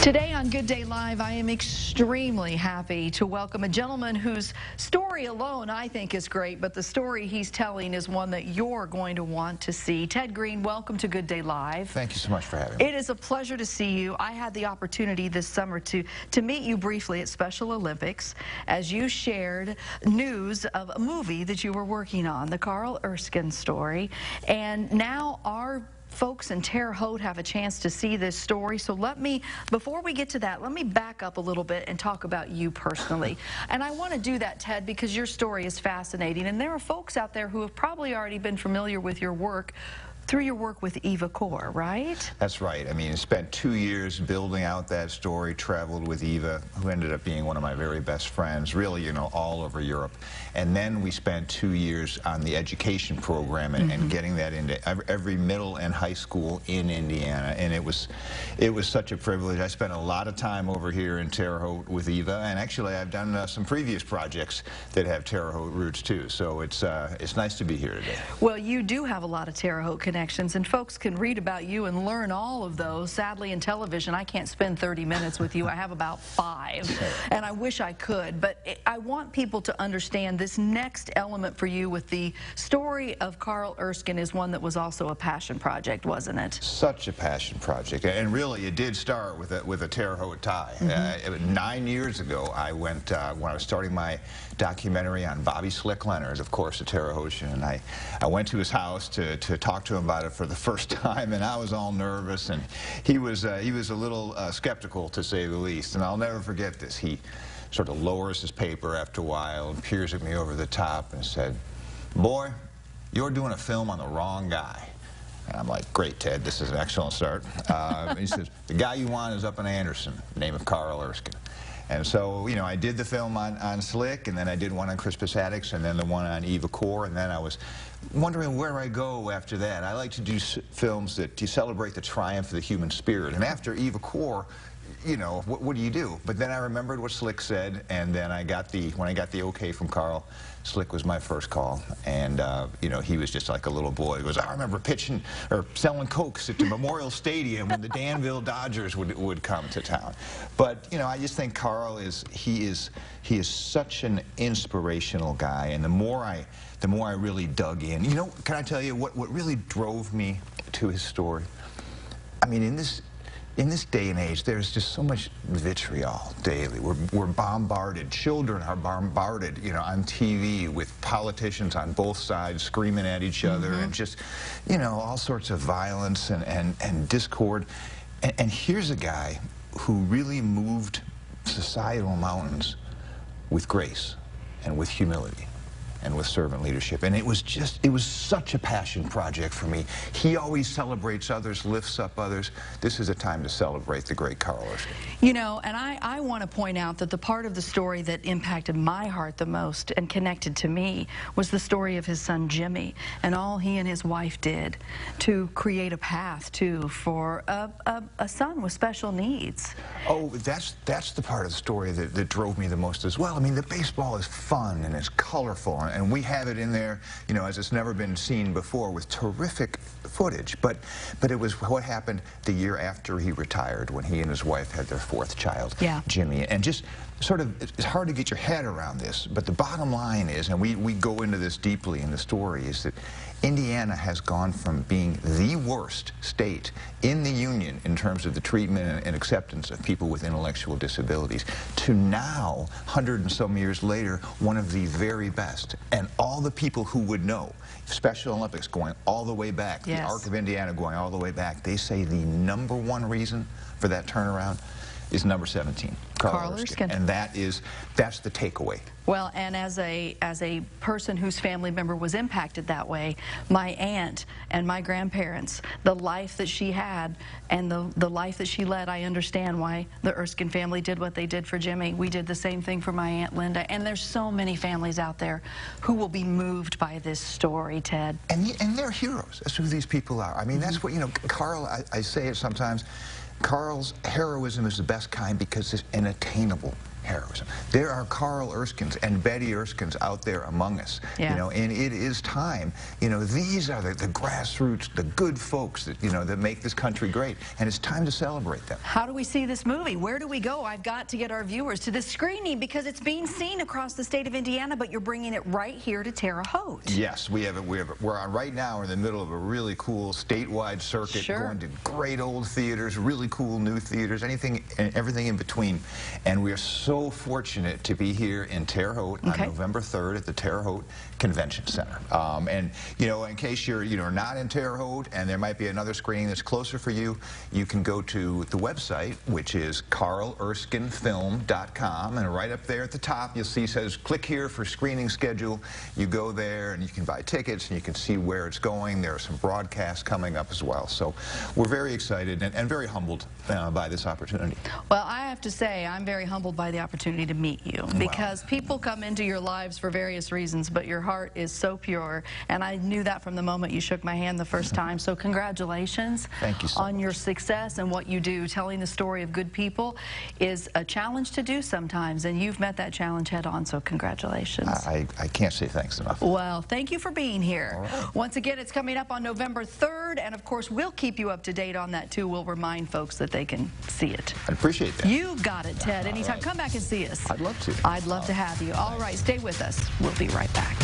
Today on Good Day Live, I am extremely happy to welcome a gentleman whose story alone I think is great, but the story he's telling is one that you're going to want to see. Ted Green, welcome to Good Day Live. Thank you so much for having me. It is a pleasure to see you. I had the opportunity this summer to meet you briefly at Special Olympics as you shared news of a movie that you were working on, the Carl Erskine story, and now our folks in Terre Haute have a chance to see this story. So before we get to that, let me back up a little bit and talk about you personally. And I want to do that, Ted, because your story is fascinating. And there are folks out there who have probably already been familiar with your work through your work with Eva Kor, right? That's right. I mean, I spent 2 years building out that story, traveled with Eva, who ended up being one of my very best friends, really, you know, all over Europe. And then we spent 2 years on the education program and getting that into every middle and high school in Indiana. And it was such a privilege. I spent a lot of time over here in Terre Haute with Eva, and actually I've done some previous projects that have Terre Haute roots too. So it's nice to be here today. Well, you do have a lot of Terre Haute connections, and folks can read about you and learn all of those. Sadly, in television, I can't spend 30 minutes with you. I have about 5, and I wish I could. But I want people to understand this next element for you with the story of Carl Erskine is one that was also a passion project, wasn't it? Such a passion project, and really it did start with a Terre Haute tie. 9 years ago, I went when I was starting my documentary on Bobby Slick Leonard, of course, a Terre Hautian, and I went to his house to talk to him about it for the first time, and I was all nervous, and he was a little skeptical, to say the least. And I'll never forget this. He sort of lowers his paper after a while and peers at me over the top and said, "Boy, you're doing a film on the wrong guy." And I'm like, "Great, Ted, this is an excellent start." He says, "The guy you want is up in Anderson, name of Carl Erskine." And so, you know, I did the film on Slick, and then I did one on Crispus Attucks, and then the one on Eva Kor, and then I was wondering where I go after that. I like to do films that celebrate the triumph of the human spirit. And after Eva Kor, you know, what do you do? But then I remembered what Slick said, and then when I got the okay from Carl, Slick was my first call, and you know, he was just like a little boy. He goes, "I remember pitching or selling Cokes at the Memorial Stadium when the Danville Dodgers would come to town." But you know, I just think Carl is such an inspirational guy, and the more I really dug in, you know, can I tell you what really drove me to his story? I mean, in this day and age, there's just so much vitriol daily. We're bombarded. Children are bombarded, you know, on TV with politicians on both sides screaming at each other, and just, you know, all sorts of violence and discord. And here's a guy who really moved societal mountains with grace and with humility and with servant leadership. And it was such a passion project for me. He always celebrates others, lifts up others. This is a time to celebrate the great Carl Erskine. You know, and I want to point out that the part of the story that impacted my heart the most and connected to me was the story of his son Jimmy and all he and his wife did to create a path for a son with special needs. Oh, that's the part of the story that drove me the most as well. I mean, the baseball is fun and it's colorful, and we have it in there, you know, as it's never been seen before, with terrific footage. But it was what happened the year after he retired, when he and his wife had their 4th child, Jimmy. And just sort of, it's hard to get your head around this, but the bottom line is, and we go into this deeply in the story, is that Indiana has gone from being the worst state in the union in terms of the treatment and acceptance of people with intellectual disabilities to now, 100 and some years later, one of the very best. And all the people who would know, Special Olympics going all the way back, the Arc of Indiana going all the way back, they say the #1 reason for that turnaround is number 17, Carl Erskine. And that's the takeaway. Well, and as a person whose family member was impacted that way, my aunt and my grandparents, the life that she had and the life that she led, I understand why the Erskine family did what they did for Jimmy. We did the same thing for my Aunt Linda, and there's so many families out there who will be moved by this story, Ted. And they're heroes. That's who these people are. I mean, that's what, you know, Carl, I say it sometimes, Carl's heroism is the best kind because it's unattainable. heroism. There are Carl Erskines and Betty Erskines out there among us, Yeah. you know, and it is time. You know, these are the grassroots, the good folks that, you know, that make this country great, and it's time to celebrate them. How do we see this movie? Where do we go? I've got to get our viewers to this screening because it's being seen across the state of Indiana, but you're bringing it right here to Terre Haute. Yes, we're on right now. We're in the middle of a really cool statewide circuit, Sure. going to great old theaters, really cool new theaters, anything and everything in between. And we are so fortunate to be here in Terre Haute on November 3rd at the Terre Haute Convention Center. And you know, in case you're not in Terre Haute and there might be another screening that's closer for you, you can go to the website, which is carlerskinefilm.com, and right up there at the top you'll see it says click here for screening schedule. You go there and you can buy tickets and you can see where it's going. There are some broadcasts coming up as well. So we're very excited and very humbled by this opportunity. Well, I have to say I'm very humbled by the opportunity to meet you because people come into your lives for various reasons, but your heart is so pure, and I knew that from the moment you shook my hand the first time. So congratulations. Thank you so on much. your success and what you do. Telling the story of good people is a challenge to do sometimes, and you've met that challenge head on, so congratulations. I can't say thanks enough. Well, thank you for being here. All right. Once again, it's coming up on November 3rd, and of course, we'll keep you up to date on that too. We'll remind folks that they can see it. I appreciate that. You got it, Ted. Anytime. Right. Come back and see us. I'd love to. I'd love to have you. All right, stay with us. We'll be right back.